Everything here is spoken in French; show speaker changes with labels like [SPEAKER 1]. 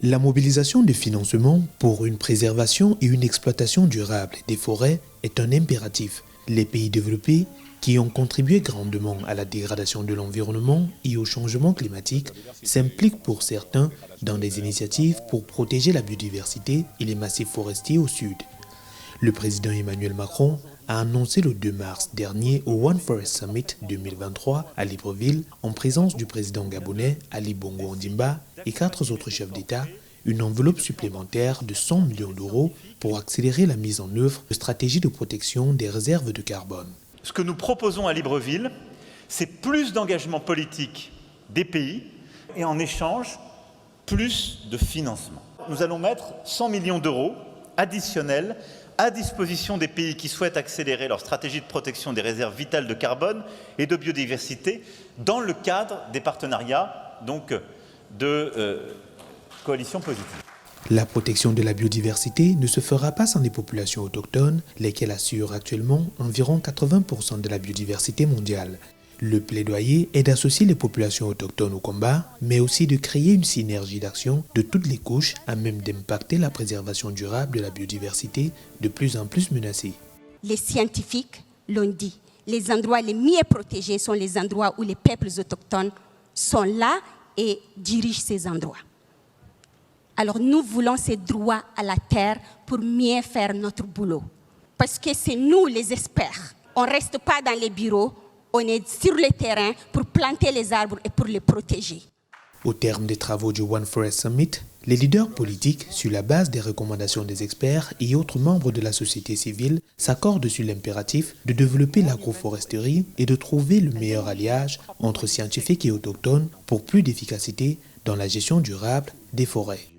[SPEAKER 1] La mobilisation de financement pour une préservation et une exploitation durable des forêts est un impératif. Les pays développés, qui ont contribué grandement à la dégradation de l'environnement et au changement climatique, s'impliquent pour certains dans des initiatives pour protéger la biodiversité et les massifs forestiers au sud. Le président Emmanuel Macron a annoncé le 2 mars dernier au One Forest Summit 2023 à Libreville, en présence du président gabonais Ali Bongo Ondimba et 4 autres chefs d'État, une enveloppe supplémentaire de 100 millions d'euros pour accélérer la mise en œuvre de stratégies de protection des réserves de carbone.
[SPEAKER 2] Ce que nous proposons à Libreville, c'est plus d'engagement politique des pays et en échange, plus de financement. Nous allons mettre 100 millions d'euros additionnels à disposition des pays qui souhaitent accélérer leur stratégie de protection des réserves vitales de carbone et de biodiversité dans le cadre des partenariats de coalition positive.
[SPEAKER 1] La protection de la biodiversité ne se fera pas sans les populations autochtones, lesquelles assurent actuellement environ 80% de la biodiversité mondiale. Le plaidoyer est d'associer les populations autochtones au combat, mais aussi de créer une synergie d'action de toutes les couches à même d'impacter la préservation durable de la biodiversité de plus en plus menacée.
[SPEAKER 3] Les scientifiques l'ont dit, les endroits les mieux protégés sont les endroits où les peuples autochtones sont là et dirigent ces endroits. Alors nous voulons ces droits à la terre pour mieux faire notre boulot. Parce que c'est nous les experts. On ne reste pas dans les bureaux, on est sur le terrain pour planter les arbres et pour les protéger.
[SPEAKER 1] Au terme des travaux du One Forest Summit, les leaders politiques, sur la base des recommandations des experts et autres membres de la société civile, s'accordent sur l'impératif de développer l'agroforesterie et de trouver le meilleur alliage entre scientifiques et autochtones pour plus d'efficacité dans la gestion durable des forêts.